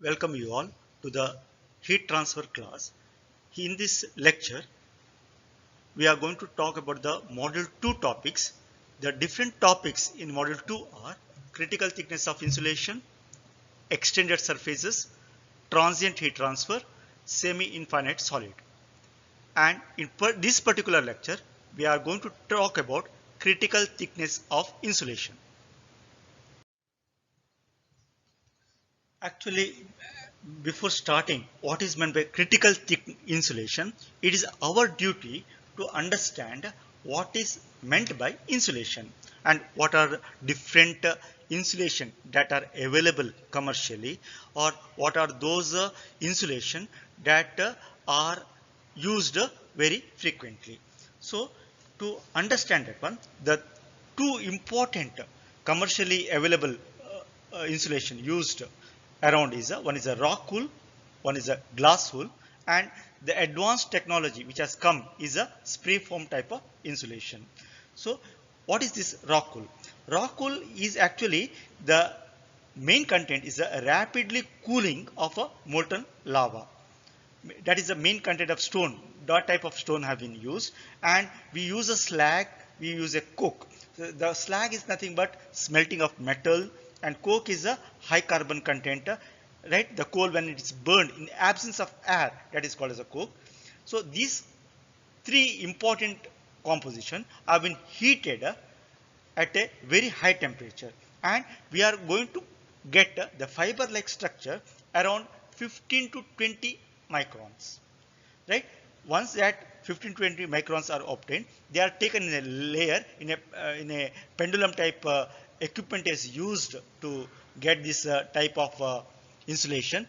Welcome you all to the heat transfer class. In this lecture, we are going to talk about the Module 2 topics. The different topics in Module 2 are critical thickness of insulation, extended surfaces, transient heat transfer, semi-infinite solid. And in this particular lecture, we are going to talk about critical thickness of insulation. Actually, before starting what is meant by critical thick insulation, it is our duty to understand what is meant by insulation and what are different insulation that are available commercially, or what are those insulation that are used very frequently. So to understand that one, the two important commercially available insulation used around is one is a rock wool, one is a glass wool, and the advanced technology which has come is a spray foam type of insulation. So what is this rock wool? Rock wool is actually the main content is a rapidly cooling of a molten lava. That is the main content of stone. That type of stone have been used, and we use a slag, we use a coke. So the slag is nothing but smelting of metal, and coke is a high carbon content, right? The coal, when it is burned in absence of air, that is called as a coke. So these three important composition have been heated at a very high temperature, and we are going to get the fiber like structure around 15 to 20 microns, right? Once that 15 to 20 microns are obtained, they are taken in a layer, in a pendulum type equipment is used to get this type of insulation.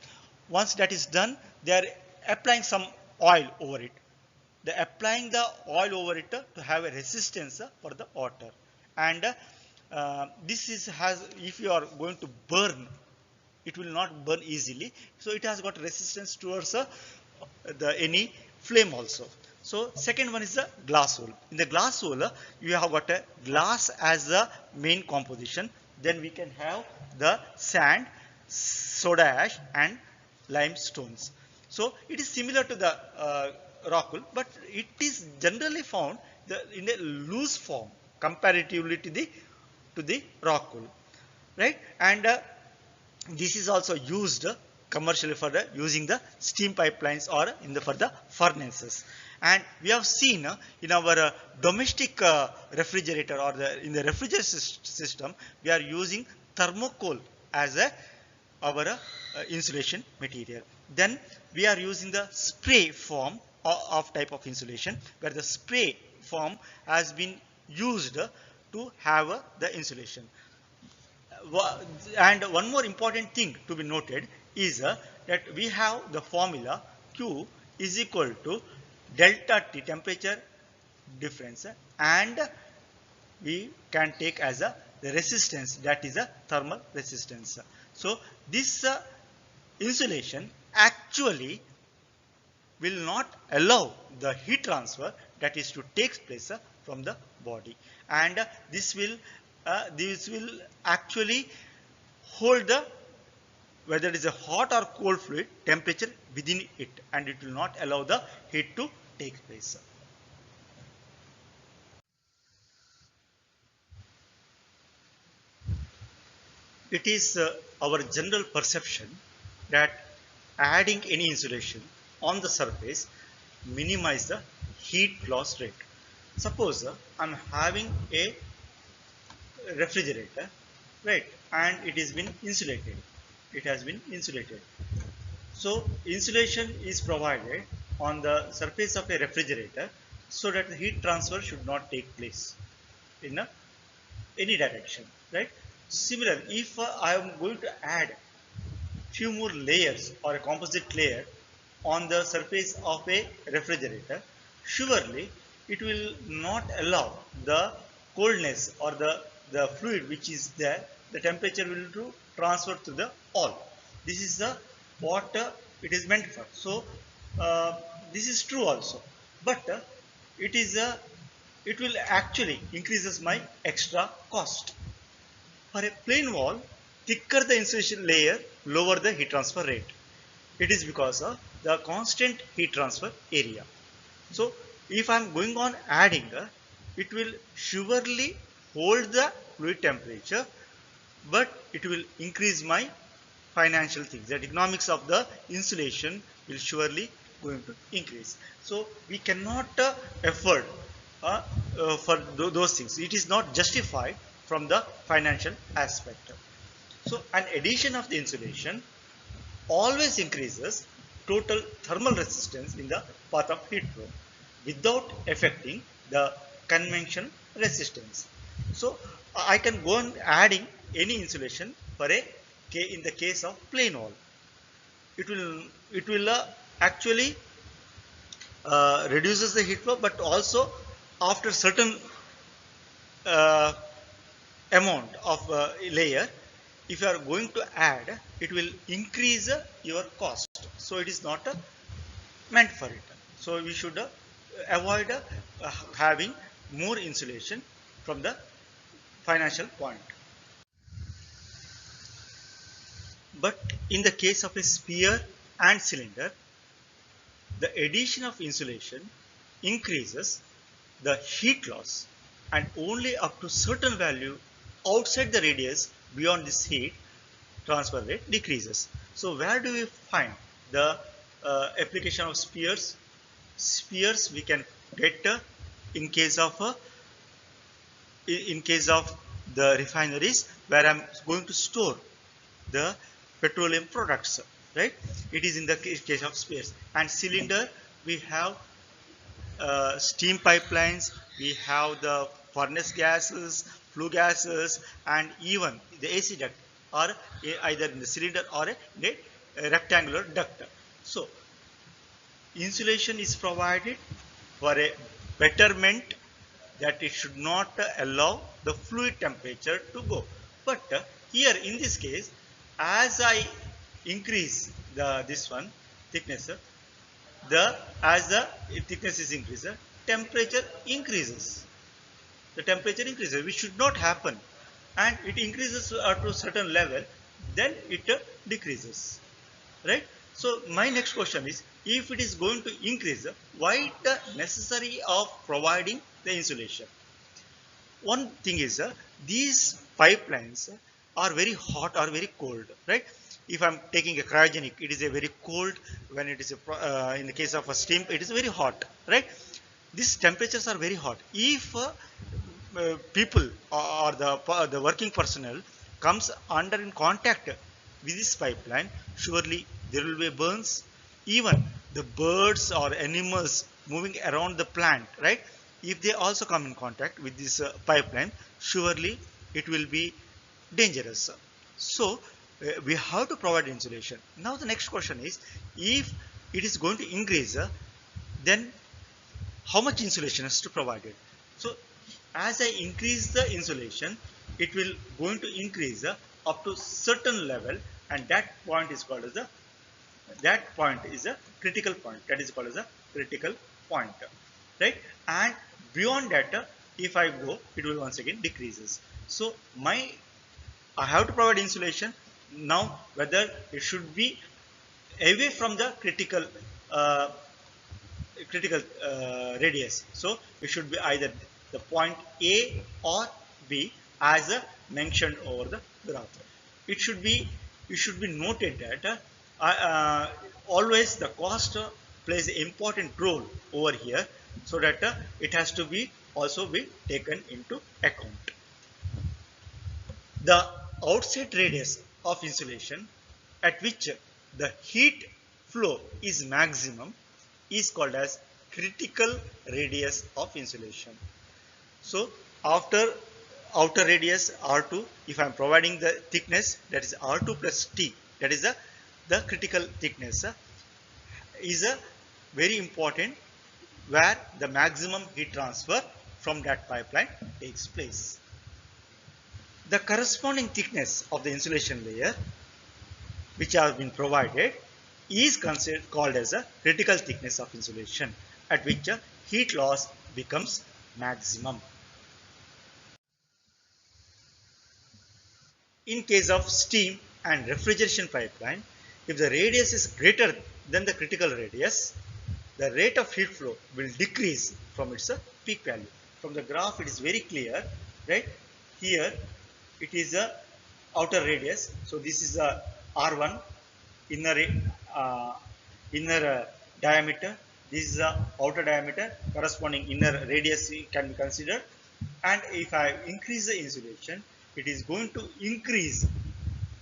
Once that is done, they are applying some oil over it. They are applying the oil over it to have a resistance for the water. And this is has, if you are going to burn, it will not burn easily. So it has got resistance towards the any flame also. So second one is the glass wool. In the glass wool, you have got a glass as the main composition. Then we can have the sand, soda ash, and limestones. So it is similar to the rock wool, but it is generally found in a loose form comparatively to the rock wool, right? And this is also used commercially for the using the steam pipelines or in the for the furnaces. And we have seen in our domestic refrigerator, or in the refrigerator system, we are using thermocol as a our insulation material. Then we are using the spray form of type of insulation, where the spray form has been used to have the insulation. And one more important thing to be noted is that we have the formula Q is equal to delta T, temperature difference, and we can take as a the resistance, that is a thermal resistance. So this insulation actually will not allow the heat transfer that is to take place from the body, and this will actually hold the, whether it is a hot or cold fluid, temperature within it, and it will not allow the heat to take place. It is our general perception that adding any insulation on the surface minimize the heat loss rate. Suppose I'm having a refrigerator, right, and it has been insulated. It has been insulated. So insulation is provided on the surface of a refrigerator so that the heat transfer should not take place in any direction, right? Similar, if I am going to add few more layers or a composite layer on the surface of a refrigerator, surely it will not allow the coldness or the fluid which is there, the temperature will to transfer to the all. This is the what it is meant for. So this is true also, but it is a it will actually increases my extra cost. For a plain wall, thicker the insulation layer lower the heat transfer rate. It is because of the constant heat transfer area. So if I am going on adding, it will surely hold the fluid temperature, but it will increase my financial things. The economics of the insulation will surely going to increase. So we cannot afford for those things. It is not justified from the financial aspect. So an addition of the insulation always increases total thermal resistance in the path of heat flow without affecting the convection resistance. So I can go on adding any insulation for a in the case of plain wall. It will actually reduces the heat flow, but also after certain uh, amount of layer, if you are going to add, it will increase your cost. So it is not meant for it. So we should avoid having more insulation from the financial point. But in the case of a sphere and cylinder, the addition of insulation increases the heat loss, and only up to certain value outside the radius beyond this heat transfer rate decreases. So where do we find the application of spheres? Spheres we can get in case of the refineries where I'm going to store the petroleum products, right? It is in the case of spheres. And cylinder, we have steam pipelines, we have the furnace gases, flue gases, and even the AC duct are either in the cylinder or in a rectangular duct. So insulation is provided for a betterment, that it should not allow the fluid temperature to go. But here in this case, as I increase the this one thickness, the as the thickness is increased, temperature increases. The temperature increases, which should not happen, and it increases to a certain level, then it decreases, right? So my next question is, if it is going to increase, why the necessary of providing the insulation? One thing is these pipelines are very hot or very cold, right? If I'm taking a cryogenic, it is a very cold. When it is in the case of a steam, it is very hot, right? These temperatures are very hot. If people or the working personnel comes under in contact with this pipeline, surely there will be burns. Even the birds or animals moving around the plant, right? If they also come in contact with this pipeline, surely it will be dangerous. So we have to provide insulation. Now the next question is, if it is going to increase, then how much insulation is to provided? So as I increase the insulation, it will going to increase up to certain level, and that point is called as a critical point. That is called as a critical point, right? And beyond that, if I go, it will once again decreases. So I have to provide insulation. Now whether it should be away from the uh, critical radius, so it should be either the point A or B, as mentioned over the graph. It should be noted that always the cost plays an important role over here, so that it has to be also be taken into account. The outside radius of insulation at which the heat flow is maximum is called as critical radius of insulation. So after outer radius R2, if I am providing the thickness, that is R2 plus T, that is the critical thickness, is a very important, where the maximum heat transfer from that pipeline takes place. The corresponding thickness of the insulation layer which have been provided is considered called as a critical thickness of insulation, at which heat loss becomes maximum. In case of steam, and refrigeration pipeline, if the radius is greater than the critical radius, the rate of heat flow will decrease from its peak value. From the graph, it is very clear, right? Here, it is the outer radius. So this is the R1 inner uh, inner diameter. This is the outer diameter. Corresponding inner radius can be considered. And if I increase the insulation, it is going to increase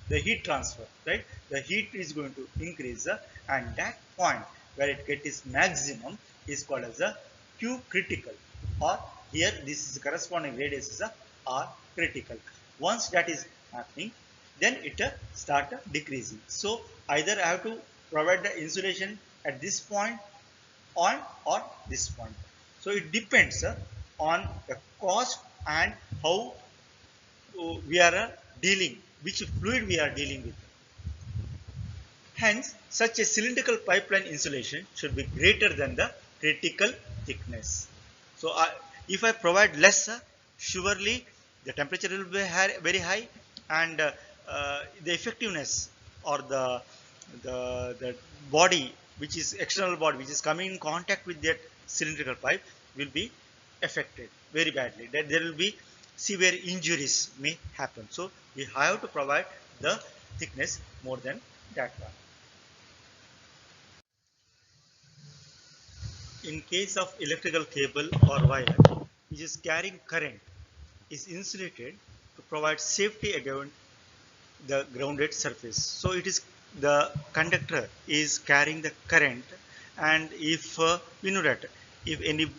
the heat transfer, right? The heat is going to increase, and that point where it gets its maximum is called as a Q critical, or here this is the corresponding radius is a R critical. Once that is happening, then it start decreasing. So either I have to provide the insulation at this point on or this point. So it depends on the cost and how we are dealing, which fluid we are dealing with. Hence, such a cylindrical pipeline insulation should be greater than the critical thickness. So, if I provide less, surely the temperature will be very high, and the effectiveness or the body, which is external body, which is coming in contact with that cylindrical pipe, will be affected very badly. That there will be severe injuries may happen. So, we have to provide the thickness more than that one. In case of electrical cable or wire which is carrying current, is insulated to provide safety against the grounded surface. So it is the conductor is carrying the current, and if we know that if any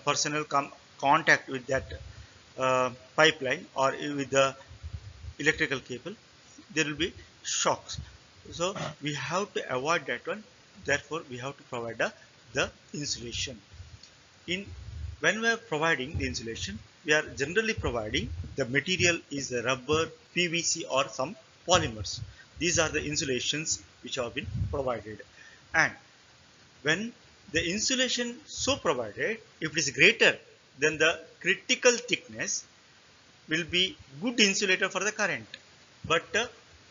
personnel come contact with that pipeline or with the electrical cable, there will be shocks. So we have to avoid that one. Therefore, we have to provide the insulation. In when we are providing the insulation, we are generally providing the material is the rubber, PVC, or some polymers. These are the insulations which have been provided. And when the insulation so provided, if it is greater than the critical thickness, will be good insulator for the current, but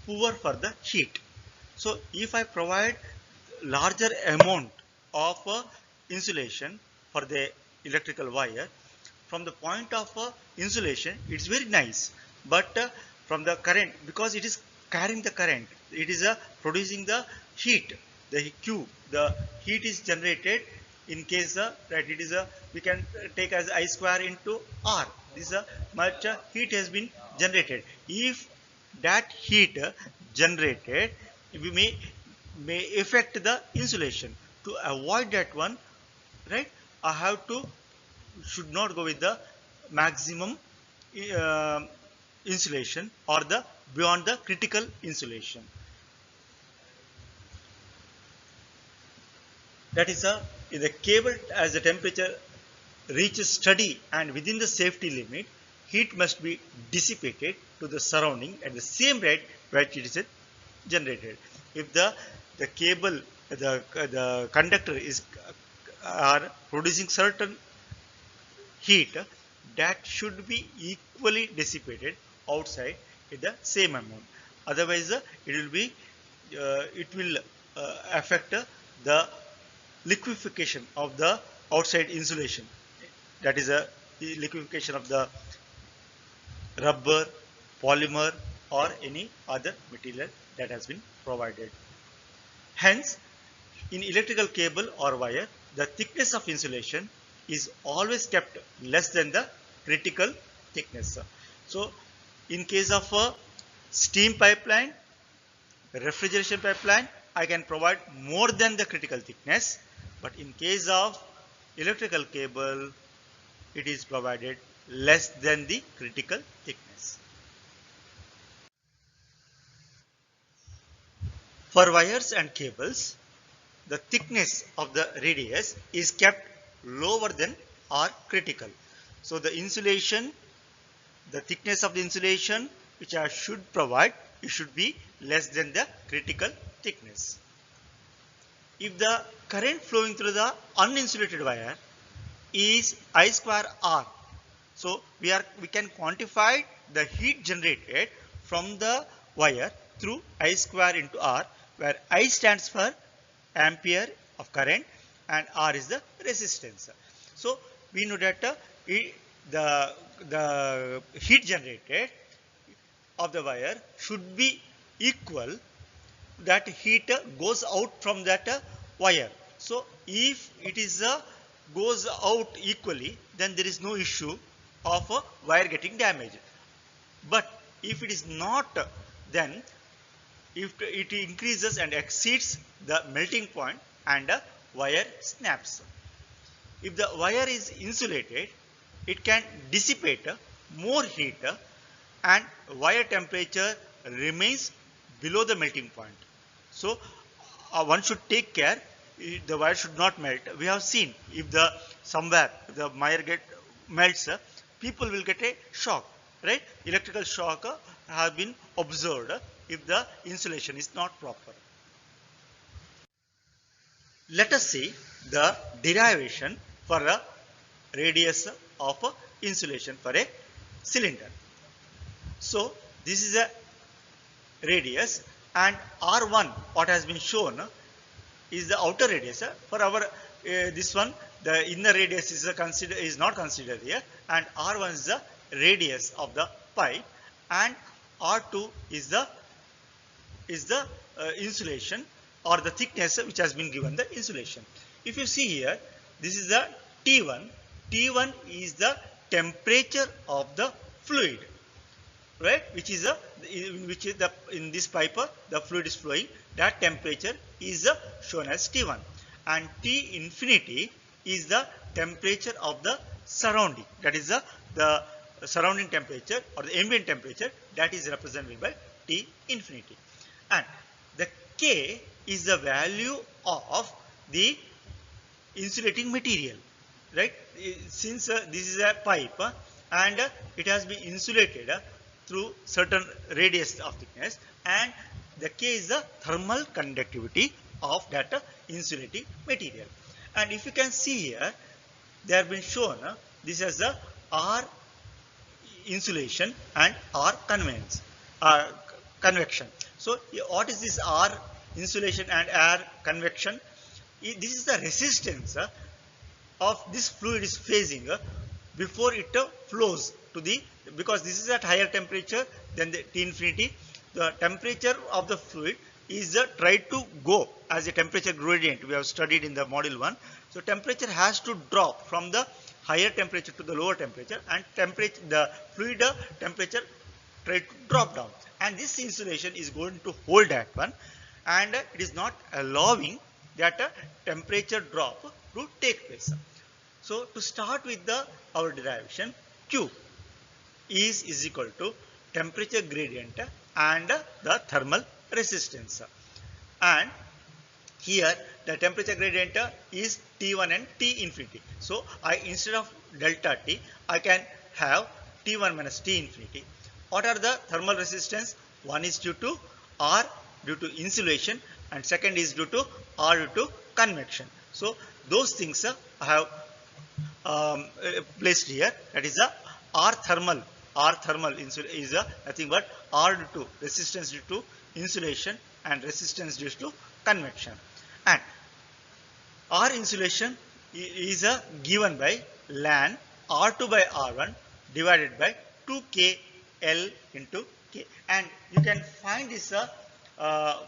poor for the heat. So if I provide larger amount of insulation for the electrical wire, from the point of insulation, it's very nice, but from the current, because it is carrying the current, it is producing the heat, the Q, the heat is generated. In case that it is we can take as I square into R. This much heat has been generated. If that heat generated, we may affect the insulation. To avoid that one, right, I have to should not go with the maximum uh, insulation or the beyond the critical insulation. That is in the cable, as the temperature reaches steady and within the safety limit, heat must be dissipated to the surrounding at the same rate which it is generated. If the cable, the conductor is are producing certain heat, that should be equally dissipated outside in the same amount. Otherwise, it will affect the liquefaction of the outside insulation. That is a liquefaction of the rubber, polymer, or any other material that has been provided. Hence, in electrical cable or wire, the thickness of insulation is always kept less than the critical thickness. So, in case of a steam pipeline, refrigeration pipeline, I can provide more than the critical thickness, but in case of electrical cable, it is provided less than the critical thickness. For wires and cables, the thickness of the radius is kept lower than or critical. So the insulation, the thickness of the insulation which I should provide, it should be less than the critical thickness. If the current flowing through the uninsulated wire is I square R, so we can quantify the heat generated from the wire through I square into R, where I stands for ampere of current and R is the resistance. So we know that the heat generated of the wire should be equal that heat goes out from that wire. So if it is goes out equally, then there is no issue of a wire getting damaged. But if it is not, then if it increases and exceeds the melting point and a wire snaps. If the wire is insulated, it can dissipate more heat and wire temperature remains below the melting point. So one should take care the wire should not melt. We have seen if the somewhere the wire melts, people will get a shock, right? Electrical shock has been observed if the insulation is not proper. Let us see the derivation for a radius of insulation for a cylinder. So this is a radius, and R1 what has been shown is the outer radius. For our this one, the inner radius is not considered here, and R1 is the radius of the pipe, and R2 is the insulation or the thickness which has been given the insulation. If you see here, this is the T1. T1 is the temperature of the fluid, right? Which is in this pipe the fluid is flowing. That temperature is shown as T1, and T infinity is the temperature of the surrounding. That is the surrounding temperature or the ambient temperature, that is represented by T infinity. And the K is the value of the insulating material, right? Since this is a pipe and it has been insulated through certain radius of thickness, and the K is the thermal conductivity of that insulating material. And if you can see here, they have been shown this as the R insulation and R convection. So what is this R insulation and R convection? This is the resistance of this fluid is facing before it flows to the, because this is at higher temperature than the T infinity. The temperature of the fluid is tried to go as a temperature gradient we have studied in the module 1. So temperature has to drop from the higher temperature to the lower temperature, and the fluid temperature try to drop down, and this insulation is going to hold that one, and it is not allowing that temperature drop to take place. So to start with our derivation, Q is equal to temperature gradient and the thermal resistance, and here the temperature gradient is T1 and T infinity. So instead of delta T, I can have T1 minus T infinity. What are the thermal resistance? One is due to R due to insulation, and second is due to R due to convection. So those things I have placed here. That is R thermal. R thermal is nothing but R due to resistance due to insulation and resistance due to convection. And R insulation is given by ln R2 by R1 divided by 2K L into K. And you can find this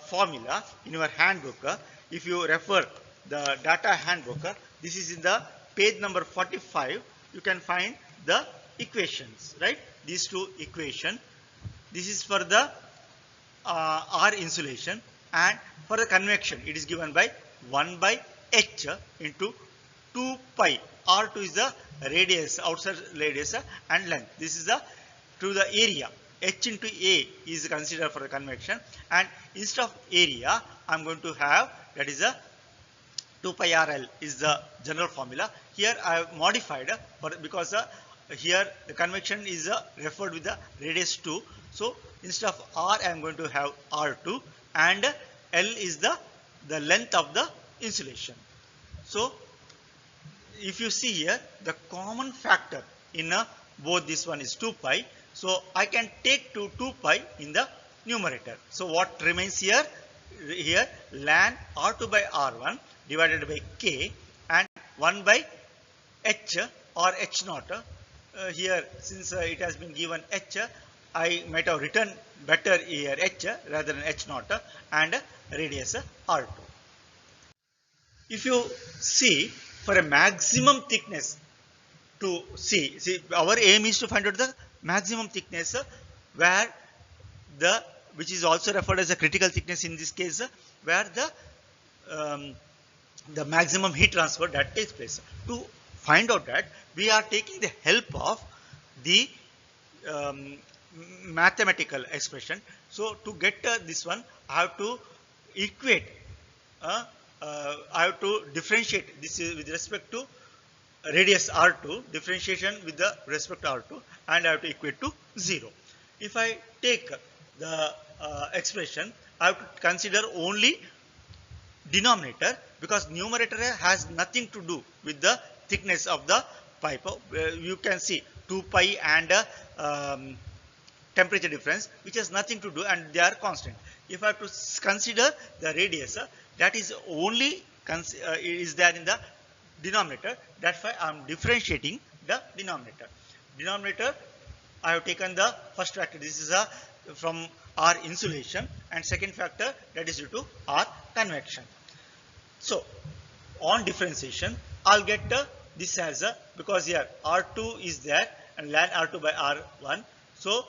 formula in your handbook. If you refer the data handbook, this is in the page number 45. You can find the equations, right? These two equations. This is for the R insulation, and for the convection it is given by 1 by H into 2 pi. R2 is the radius, outside radius, and length. This is to the area. H into A is considered for the convection, and instead of area I am going to have, that is 2 pi RL is the general formula. Here I have modified because here the convection is referred with the radius 2. So instead of R I am going to have R2, and L is the length of the insulation. So if you see here, the common factor in both this one is 2 pi. So I can take 2 pi in the numerator. So what remains here? Here ln R2 by R1 divided by K and 1 by H or H naught. Here since it has been given H, I might have written better here H rather than H naught and radius R2. If you see for a maximum thickness to see our aim is to find out the maximum thickness where the which is also referred as a critical thickness in this case where the maximum heat transfer that takes place. To find out that, we are taking the help of the mathematical expression. So to get this one, I have to equate, I have to differentiate this is with respect to radius R2, differentiation with the respect to R2, and I have to equate to 0. If I take the expression, I have to consider only denominator because numerator has nothing to do with the thickness of the pipe. You can see 2 pi and temperature difference which has nothing to do and they are constant. If I have to consider the radius, that is only is there in the denominator. That's why I am differentiating the denominator. Denominator, I have taken the first factor. This is from R insulation, and second factor that is due to R convection. So on differentiation, I'll get this as a, because here R2 is there and ln R2 by R1. So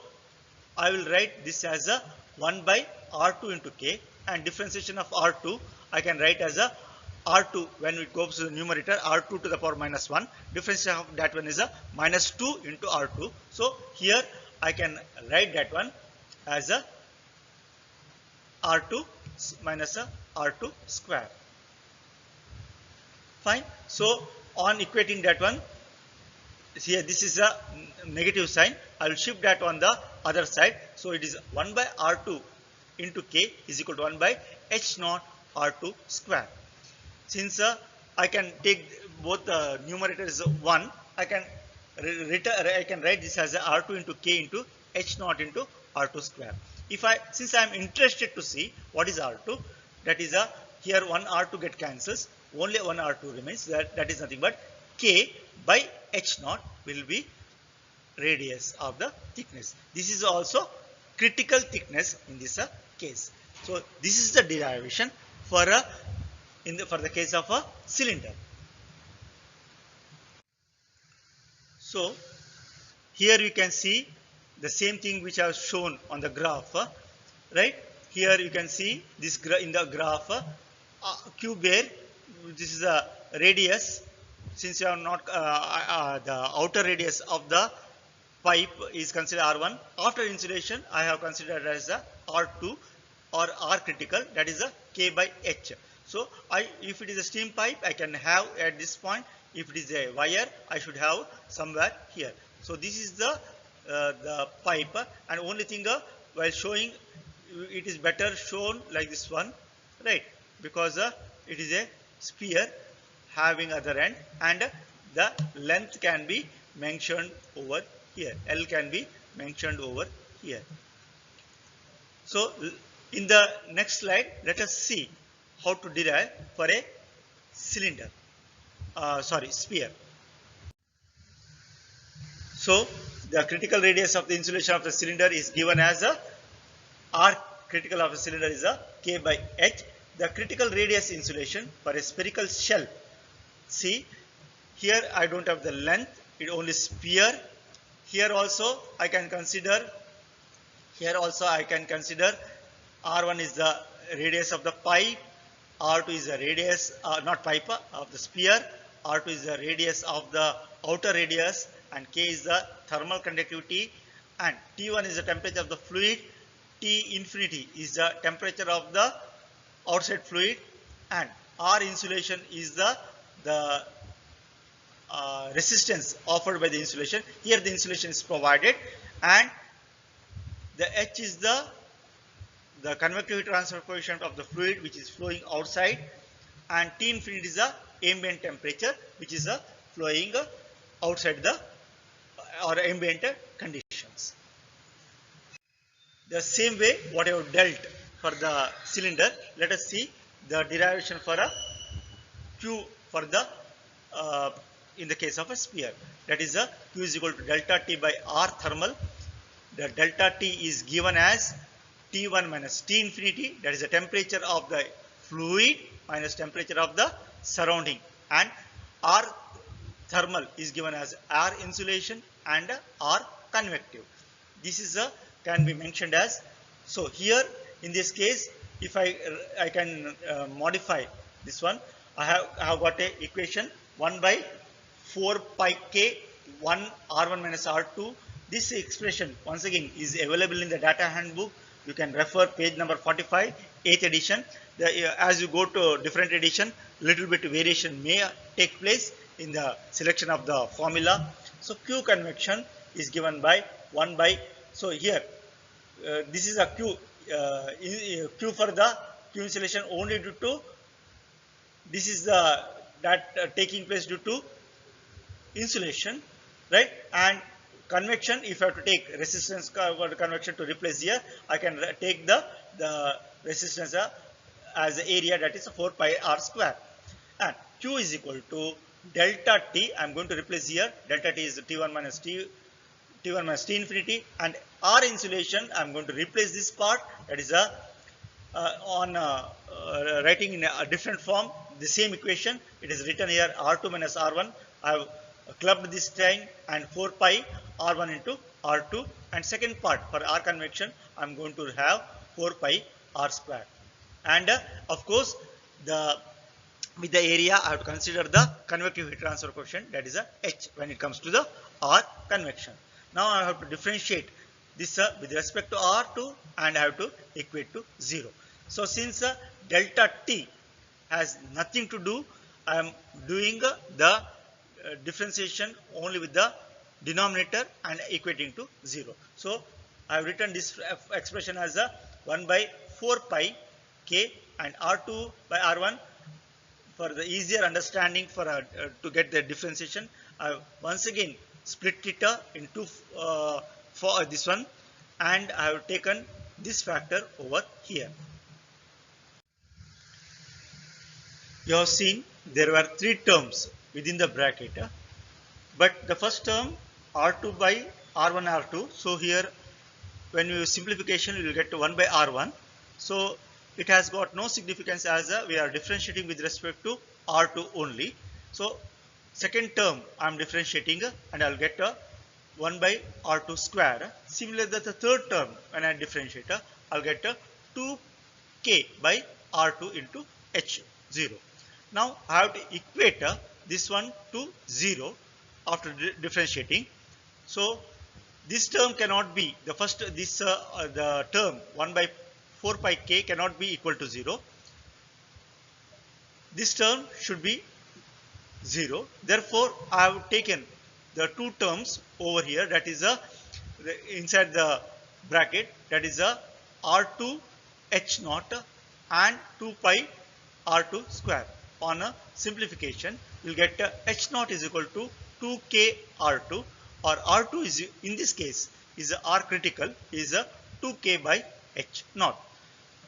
I will write this as a 1 by R2 into K, and differentiation of R2 I can write as a R2 when it goes to the numerator R2 to the power minus 1. Differentiation of that one is a minus 2 into R2. So here I can write that one as a R2 minus a R2 square. Fine. So on equating that one, here this is a negative sign. I will shift that on the other side. So it is 1 by R2 into K is equal to 1 by H naught R2 square. Since I can take both the numerator is 1, I can write this as a R2 into K into H naught into R2 square. Since I am interested to see what is R2, that is here one R2 get cancels, only one R2 remains. That is nothing but K by H naught will be radius of the thickness. This is also critical thickness in this case. So this is the derivation for for the case of a cylinder. So here you can see the same thing which I have shown on the graph, right? Here you can see this in the graph Q bar. This is a radius. Since you are not the outer radius of the pipe is considered R1. After insulation, I have considered as a R2 or R critical, that is a K by H. So if it is a steam pipe, I can have at this point. If it is a wire, I should have somewhere here. So this is the pipe, and only thing while showing, it is better shown like this one, right? Because it is a sphere having other end, and the length can be mentioned over here. L can be mentioned over here. So in the next slide, let us see how to derive for a cylinder, sphere. So the critical radius of the insulation of the cylinder is given as a R critical of the cylinder is a K by H. The critical radius insulation for a spherical shell. See, here I don't have the length, it only sphere. Here also I can consider R1 is the radius of the pipe, R2 is the radius, not pipe, of the sphere, R2 is the radius of the outer radius, and K is the thermal conductivity, and T1 is the temperature of the fluid, T infinity is the temperature of the outside fluid, and R insulation is the resistance offered by the insulation. Here the insulation is provided, and the H is the convective transfer coefficient of the fluid which is flowing outside, and T infinity is the ambient temperature which is flowing outside the or ambient conditions. The same way what I have dealt for the cylinder, let us see the derivation for a Q for the uh, in the case of a sphere. That is a Q is equal to delta T by R thermal. The delta T is given as T1 minus T infinity, that is the temperature of the fluid minus temperature of the surrounding, and R thermal is given as R insulation and R convective. This is a can be mentioned as, so here in this case if I can modify this one, I have got a equation 1 by 4 pi k 1 R1 minus R2. This expression once again is available in the data handbook. You can refer page number 45, 8th edition. As you go to different edition, little bit variation may take place in the selection of the formula. So Q convection is given by 1 by, so here this is a Q for the Q insulation only due to, this is the taking place due to insulation, right? And convection, if I have to take resistance convection to replace here, I can take the resistance as the area, that is 4 pi R square, and Q is equal to delta T. I am going to replace here, delta T is T1 minus T infinity, and R insulation I am going to replace this part, that is writing in a different form the same equation. It is written here R2 minus R1. I have clubbed this thing, and 4 pi R1 into R2, and second part for R convection I am going to have 4 pi R square, and of course with the area I have to consider the convective heat transfer coefficient, that is a H when it comes to the R convection. Now I have to differentiate this with respect to R2, and I have to equate to 0. So since delta T has nothing to do, I am doing the differentiation only with the denominator and equating to 0. So I have written this expression as a 1 by 4 pi k and R2 by R1. For the easier understanding, for to get the differentiation, I have once again split it into for this one, and I have taken this factor over here. You have seen there were 3 terms within the bracket, but the first term R2 by R1 R2. So here when you simplification you will get to 1 by R1. So it has got no significance as we are differentiating with respect to R2 only. So second term I am differentiating and I will get 1 by R2 square. Similarly the third term when I differentiate I will get 2k by R2 into H0. Now I have to equate this one to 0 after differentiating. So this term cannot be the first, this the term 1 by 4 pi k cannot be equal to 0. This term should be 0. Therefore I have taken the 2 terms over here, that is inside the bracket, that is R2 H naught and 2 pi R2 square. On a simplification you will get H naught is equal to 2k R2, or R2 is in this case is R critical is 2k by H naught.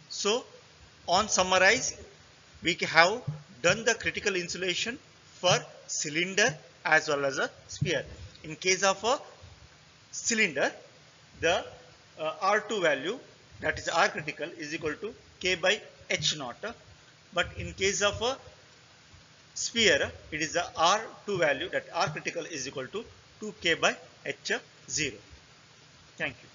So on summarize, we have done the critical insulation for cylinder as well as a sphere. In case of a cylinder, the R2 value, that is R critical, is equal to K by H naught, but in case of a sphere it is the R2 value, that R critical is equal to 2K by H0. Thank you.